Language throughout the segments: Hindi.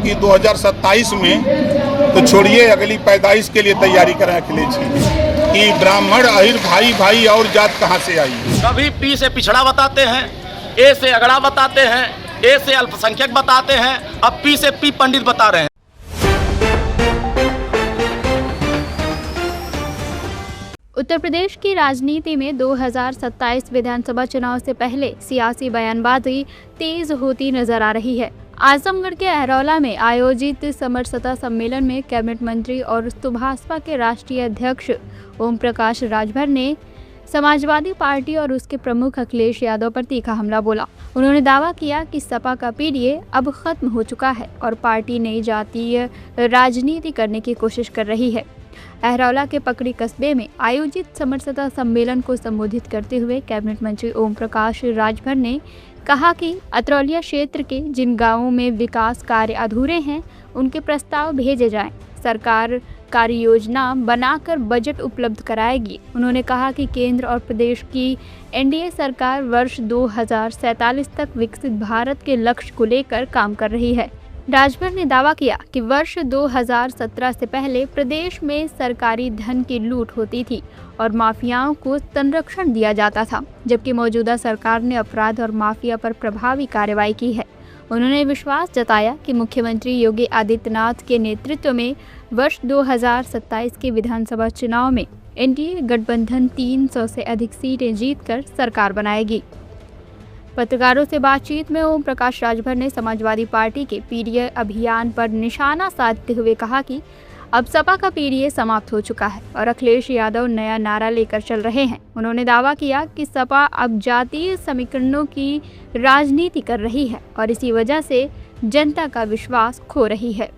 कि 2027 में तो छोड़िए, अगली पैदाइश के लिए तैयारी करें अखिलेश जी कि ब्राह्मण अहिर भाई भाई और जात कहाँ से आई। कभी पी से पिछड़ा बताते हैं, ए से अगड़ा बताते हैं, ए से अल्पसंख्यक बताते हैं, अब पी से पी पंडित बता रहे हैं। उत्तर प्रदेश की राजनीति में 2027 विधानसभा चुनाव से पहले सियासी बयानबाजी तेज होती नजर आ रही है। आजमगढ़ के अहरौला में आयोजित समरसता सम्मेलन में कैबिनेट मंत्री और भाजपा के राष्ट्रीय अध्यक्ष ओम प्रकाश राजभर ने समाजवादी पार्टी और उसके प्रमुख अखिलेश यादव पर तीखा हमला बोला। उन्होंने दावा किया कि सपा का पीडीए अब खत्म हो चुका है और पार्टी नई जातीय राजनीति करने की कोशिश कर रही है। अहरौला के पकड़ी कस्बे में आयोजित समरसता सम्मेलन को संबोधित करते हुए कैबिनेट मंत्री ओम प्रकाश राजभर ने कहा कि अतरौलिया क्षेत्र के जिन गांवों में विकास कार्य अधूरे हैं उनके प्रस्ताव भेजे जाएं। सरकार कार्य योजना बनाकर बजट उपलब्ध कराएगी। उन्होंने कहा कि केंद्र और प्रदेश की एनडीए सरकार वर्ष 2047 तक विकसित भारत के लक्ष्य को लेकर काम कर रही है। राजभर ने दावा किया कि वर्ष 2017 से पहले प्रदेश में सरकारी धन की लूट होती थी और माफियाओं को संरक्षण दिया जाता था, जबकि मौजूदा सरकार ने अपराध और माफिया पर प्रभावी कार्रवाई की है। उन्होंने विश्वास जताया कि मुख्यमंत्री योगी आदित्यनाथ के नेतृत्व में वर्ष 2027 के विधानसभा चुनाव में एनडीए गठबंधन 300 से अधिक सीटें जीतकर सरकार बनाएगी। पत्रकारों से बातचीत में ओम प्रकाश राजभर ने समाजवादी पार्टी के पीडीए अभियान पर निशाना साधते हुए कहा कि अब सपा का पीडीए समाप्त हो चुका है और अखिलेश यादव नया नारा लेकर चल रहे हैं। उन्होंने दावा किया कि सपा अब जातीय समीकरणों की राजनीति कर रही है और इसी वजह से जनता का विश्वास खो रही है।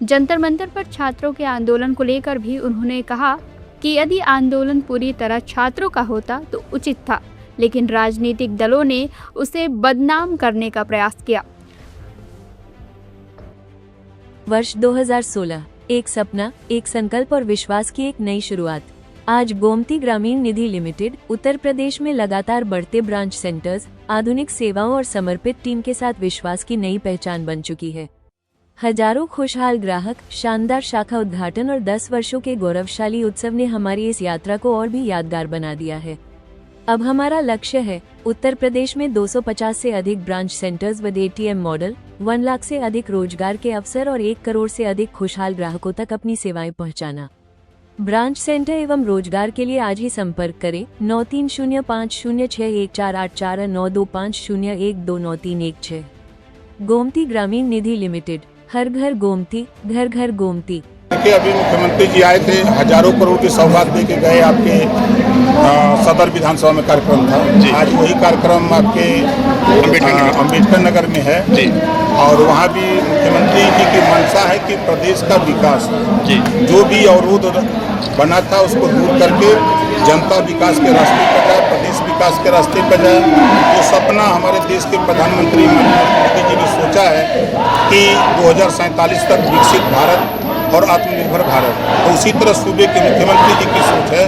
जंतर मंतर पर छात्रों के आंदोलन को लेकर भी उन्होंने कहा कि यदि आंदोलन पूरी तरह छात्रों का होता तो उचित था, लेकिन राजनीतिक दलों ने उसे बदनाम करने का प्रयास किया। वर्ष 2016, एक सपना, एक संकल्प और विश्वास की एक नई शुरुआत। आज गोमती ग्रामीण निधि लिमिटेड उत्तर प्रदेश में लगातार बढ़ते ब्रांच सेंटर्स, आधुनिक सेवाओं और समर्पित टीम के साथ विश्वास की नई पहचान बन चुकी है। हजारों खुशहाल ग्राहक, शानदार शाखा उद्घाटन और 10 वर्षों के गौरवशाली उत्सव ने हमारी इस यात्रा को और भी यादगार बना दिया है। अब हमारा लक्ष्य है उत्तर प्रदेश में 250 से अधिक ब्रांच सेंटर्स व एटीएम मॉडल, 1 लाख से अधिक रोजगार के अवसर और 1 करोड़ से अधिक खुशहाल ग्राहकों तक अपनी सेवाएं पहुंचाना। ब्रांच सेंटर एवं रोजगार के लिए आज ही संपर्क करें 9305061484 9250129316। गोमती ग्रामीण निधि लिमिटेड, हर घर गोमती, घर घर गोमती। देखिए, अभी मुख्यमंत्री जी आए थे, हजारों करोड़ की सौगात दे के गए। आपके सदर विधानसभा में कार्यक्रम था। आज वही कार्यक्रम आपके अम्बेडकर नगर में है जी। और वहाँ भी मुख्यमंत्री जी की मंशा है कि प्रदेश का विकास जी, जो भी अवरोध बना था उसको दूर करके जनता विकास के रास्ते पर जाए, प्रदेश विकास के रास्ते पर जाए। जो सपना हमारे देश के प्रधानमंत्री मोदी जी ने सोचा है कि 2047 तक विकसित भारत और आत्मनिर्भर भारत, तो उसी तरह सूबे के मुख्यमंत्री जी की सोच है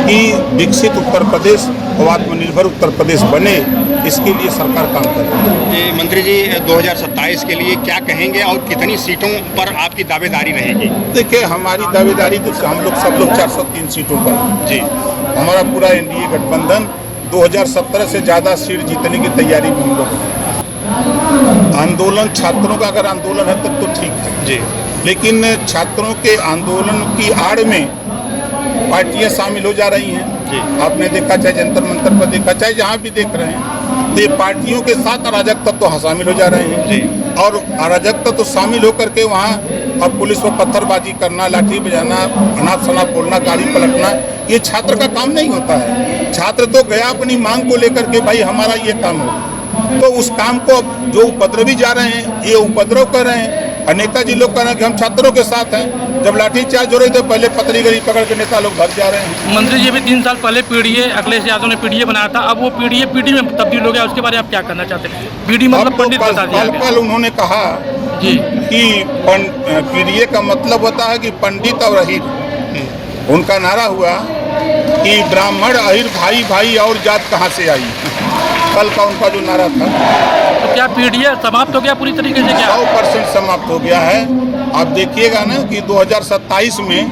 कि विकसित उत्तर प्रदेश और आत्मनिर्भर उत्तर प्रदेश बने, इसके लिए सरकार काम कर रही है। जी मंत्री जी, 2027 के लिए क्या कहेंगे और कितनी सीटों पर आपकी दावेदारी रहेगी? देखिए, हमारी दावेदारी तो हम लोग सब लोग 403 सीटों पर जी। हमारा पूरा एनडीए गठबंधन 2017 से ज़्यादा सीट जीतने की तैयारी में हम लोग हैं। आंदोलन छात्रों का अगर आंदोलन है तब तो ठीक है जी, लेकिन छात्रों के आंदोलन की आड़ में पार्टियां शामिल हो जा रही हैं जी। आपने देखा, चाहे जंतर मंतर पर देखा, चाहे जहां भी देख रहे हैं, तो ये पार्टियों के साथ अराजक तत्व तो शामिल हो जा रहे हैं जी। और अराजक तत्व तो शामिल होकर के वहां अब पुलिस पर पत्थरबाजी करना, लाठी बजाना, अनाप शनाप बोलना, गाड़ी पलटना, ये छात्र का काम नहीं होता है। छात्र तो गया अपनी मांग को लेकर के, भाई हमारा ये काम हो, तो उस काम को जो उपद्रवी जा रहे हैं, ये उपद्रव कर रहे हैं। नेताजी लोग कह रहे हैं कि हम छात्रों के साथ हैं। जब लाठीचार्ज हो रही तो पहले पतरी गली पकड़ के नेता लोग भाग जा रहे हैं। मंत्री जी भी 3 साल पहले पीडीए अखिलेश यादव ने पीडीए बनाया था, अब वो पीडीए पीडी में तब्दील हो गया, उसके बारे में आप क्या करना चाहते हैं? पीडी मतलब पंडित बता दिया गया। कल उन्होंने कहा जी कि पीडीए का मतलब होता है कि पंडित और अहिर। उनका नारा हुआ कि ब्राह्मण अहिर भाई भाई और जात कहाँ से आई। कल का उनका जो नारा था, क्या पीडीए समाप्त हो गया पूरी तरीके से? क्या 100% समाप्त हो गया है। आप देखिएगा ना कि 2027 में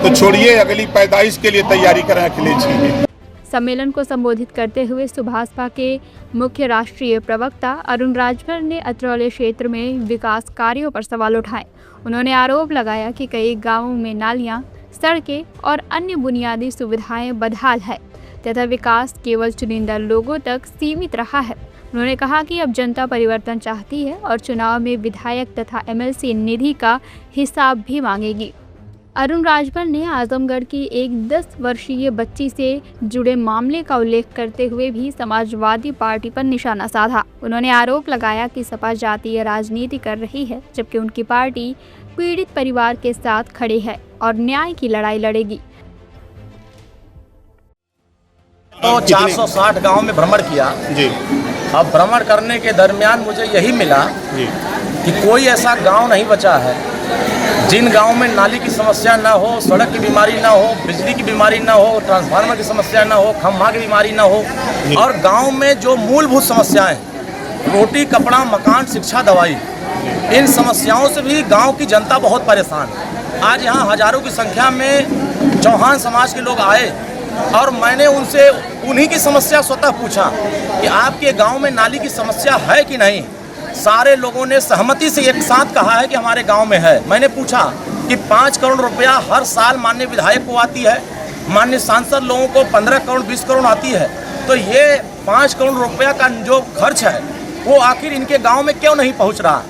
तो छोड़िए, अगली पैदाइश के लिए तैयारी करें अखिलेश जी। सम्मेलन को संबोधित करते हुए सुभाषपा के मुख्य राष्ट्रीय प्रवक्ता अरुण राजभर ने अतरौली क्षेत्र में विकास कार्यों पर सवाल उठाए। उन्होंने आरोप लगाया कि कई गांवों में नालियां, सड़कें और अन्य बुनियादी सुविधाएं बदहाल है तथा विकास केवल चुनिंदा लोगों तक सीमित रहा है। उन्होंने कहा कि अब जनता परिवर्तन चाहती है और चुनाव में विधायक तथा एमएलसी निधि का हिसाब भी मांगेगी। अरुण राजभर ने आजमगढ़ की एक 10 वर्षीय बच्ची से जुड़े मामले का उल्लेख करते हुए भी समाजवादी पार्टी पर निशाना साधा। उन्होंने आरोप लगाया कि सपा जातीय राजनीति कर रही है, जबकि उनकी पार्टी पीड़ित परिवार के साथ खड़ी है और न्याय की लड़ाई लड़ेगी। तो 460 गांव में भ्रमण किया जी अब भ्रमण करने के दरमियान मुझे यही मिला जी कि कोई ऐसा गांव नहीं बचा है जिन गांव में नाली की समस्या ना हो, सड़क की बीमारी ना हो, बिजली की बीमारी ना हो, ट्रांसफार्मर की समस्या ना हो, खंभा की बीमारी ना हो। और गांव में जो मूलभूत समस्याएं, रोटी, कपड़ा, मकान, शिक्षा, दवाई, इन समस्याओं से भी गांव की जनता बहुत परेशान है। आज यहाँ हजारों की संख्या में चौहान समाज के लोग आए और मैंने उनसे उन्हीं की समस्या स्वतः पूछा कि आपके गांव में नाली की समस्या है कि नहीं। सारे लोगों ने सहमति से एक साथ कहा है कि हमारे गांव में है। मैंने पूछा कि 5 करोड़ रुपया हर साल माननीय विधायक को आती है, माननीय सांसद लोगों को 15 करोड़ 20 करोड़ आती है, तो ये 5 करोड़ रुपया का जो खर्च है वो आखिर इनके गांव में क्यों नहीं पहुंच रहा?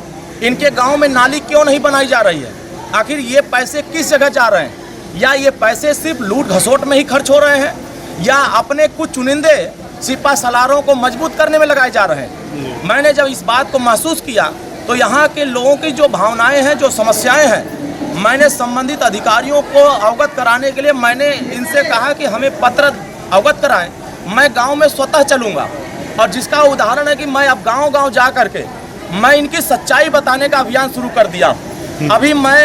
इनके गांव में नाली क्यों नहीं बनाई जा रही है? आखिर ये पैसे किस जगह जा रहे हैं? या ये पैसे सिर्फ लूट घसोट में ही खर्च हो रहे हैं, या अपने कुछ चुनिंदे सिपा सलारों को मजबूत करने में लगाए जा रहे हैं? मैंने जब इस बात को महसूस किया तो यहाँ के लोगों की जो भावनाएं हैं, जो समस्याएं हैं, मैंने संबंधित अधिकारियों को अवगत कराने के लिए मैंने इनसे कहा कि हमें पत्र अवगत कराएं। मैं गांव में स्वतः चलूँगा और जिसका उदाहरण है कि मैं अब गांव-गांव जा करके मैं इनकी सच्चाई बताने का अभियान शुरू कर दिया। अभी मैं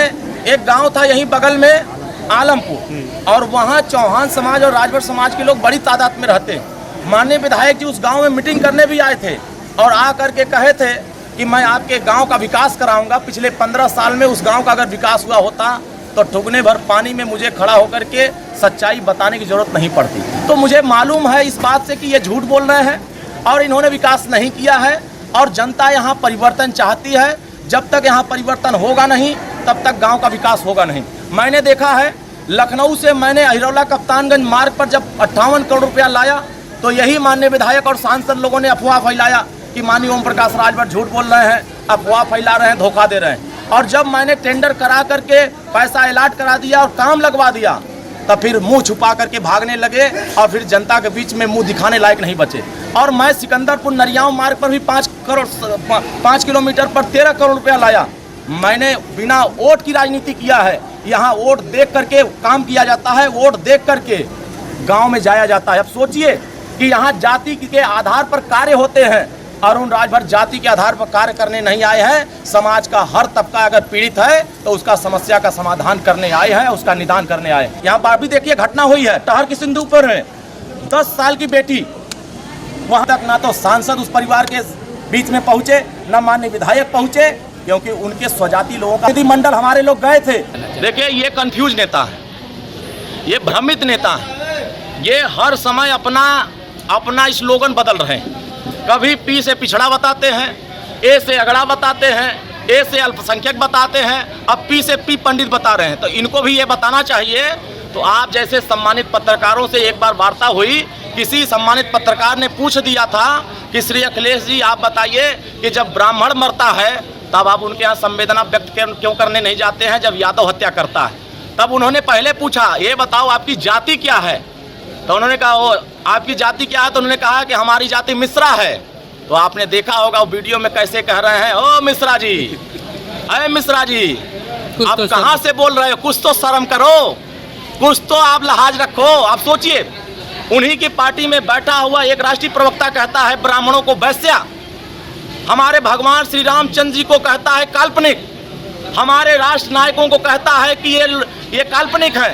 एक गाँव था यहीं बगल में आलमपुर, और वहाँ चौहान समाज और राजभर समाज के लोग बड़ी तादाद में रहते हैं। माननीय विधायक जी उस गांव में मीटिंग करने भी आए थे और आ करके कहे थे कि मैं आपके गांव का विकास कराऊंगा। पिछले 15 साल में उस गांव का अगर विकास हुआ होता तो ठुकने भर पानी में मुझे खड़ा होकर के सच्चाई बताने की जरूरत नहीं पड़ती। तो मुझे मालूम है इस बात से कि ये झूठ बोल रहे हैं और इन्होंने विकास नहीं किया है और जनता यहाँ परिवर्तन चाहती है। जब तक यहाँ परिवर्तन होगा नहीं तब तक गाँव का विकास होगा नहीं। मैंने देखा है लखनऊ से मैंने अहिरौला कप्तानगंज मार्ग पर जब 58 करोड़ रुपया लाया तो यही माननीय विधायक और सांसद लोगों ने अफवाह फैलाया कि माननीय ओम प्रकाश राजभर झूठ बोल रहे हैं, अफवाह फैला रहे हैं, धोखा दे रहे हैं। और जब मैंने टेंडर करा करके पैसा अलाट करा दिया और काम लगवा दिया तब फिर मुंह छुपा करके भागने लगे और फिर जनता के बीच में मुंह दिखाने लायक नहीं बचे। और मैं सिकंदरपुर नरियाव मार्ग पर भी 5 किलोमीटर पर 13 करोड़ रुपया लाया। मैंने बिना वोट की राजनीति किया है। यहाँ वोट देख करके काम किया जाता है, वोट देख करके गांव में जाया जाता है। अब सोचिए कि यहाँ जाति के आधार पर कार्य होते हैं। अरुण राजभर जाति के आधार पर कार्य करने नहीं आए हैं। समाज का हर तबका अगर पीड़ित है तो उसका समस्या का समाधान करने आए हैं, उसका निदान करने आए। यहाँ पर भी देखिए घटना हुई है टहर की सिंधुपुर में 10 साल की बेटी, वहाँ तक ना तो सांसद उस परिवार के बीच में पहुँचे, न माननीय विधायक पहुँचे, क्योंकि उनके स्वजाति लोगों का प्रतिनिधिमंडल हमारे लोग गए थे। देखिए ये कंफ्यूज नेता है, ये भ्रमित नेता है, ये हर समय अपना स्लोगन बदल रहे हैं। कभी पी से पिछड़ा बताते हैं, ए से अगड़ा बताते हैं, ए से अल्पसंख्यक बताते हैं, अब पी से पी पंडित बता रहे हैं। तो इनको भी ये बताना चाहिए। तो आप जैसे सम्मानित पत्रकारों से एक बार वार्ता हुई, किसी सम्मानित पत्रकार ने पूछ दिया था कि श्री अखिलेश जी आप बताइए कि जब ब्राह्मण मरता है तब आप उनके यहाँ संवेदना व्यक्त क्यों करने नहीं जाते हैं जब यादव हत्या करता है? तब उन्होंने पहले पूछा ये बताओ आपकी जाति क्या है? तो उन्होंने कहा वो आपकी जाति क्या है? तो उन्होंने कहा कि हमारी जाति मिश्रा है। तो आपने देखा होगा वीडियो में कैसे कह रहे हैं, ओ मिश्रा जी, अरे मिश्रा जी आप तो कहाँ से बोल रहे हो? कुछ तो शर्म करो, कुछ तो आप लिहाज रखो। आप सोचिए उन्हीं की पार्टी में बैठा हुआ एक राष्ट्रीय प्रवक्ता कहता है ब्राह्मणों को वैश्या, हमारे भगवान श्री रामचंद्र जी को कहता है काल्पनिक, हमारे राष्ट्र नायकों को कहता है कि ये काल्पनिक है।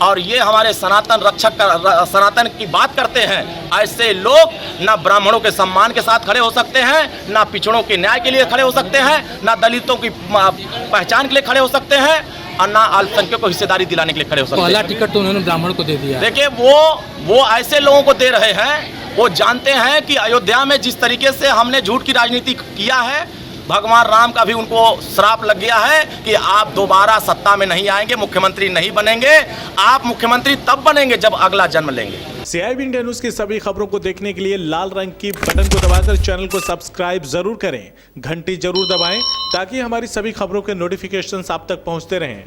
और ये हमारे सनातन रक्षक सनातन की बात करते हैं, ऐसे लोग ना ब्राह्मणों के सम्मान के साथ खड़े हो सकते हैं, ना पिछड़ों के न्याय के लिए खड़े हो सकते हैं, ना दलितों की पहचान के लिए खड़े हो सकते हैं, और ना अल्पसंख्यकों को हिस्सेदारी दिलाने के लिए खड़े हो सकते हैं। पहला टिकट तो उन्होंने ब्राह्मण को दे दिया। देखिए वो ऐसे लोगों को दे रहे हैं, वो जानते हैं कि अयोध्या में जिस तरीके से हमने झूठ की राजनीति किया है, भगवान राम का भी उनको श्राप लग गया है कि आप दोबारा सत्ता में नहीं आएंगे, मुख्यमंत्री नहीं बनेंगे। आप मुख्यमंत्री तब बनेंगे जब अगला जन्म लेंगे। CIB इंडिया न्यूज की सभी खबरों को देखने के लिए लाल रंग की बटन को दबाकर चैनल को सब्सक्राइब जरूर करें, घंटी जरूर दबाएं ताकि हमारी सभी खबरों के नोटिफिकेशन आप तक पहुंचते रहें।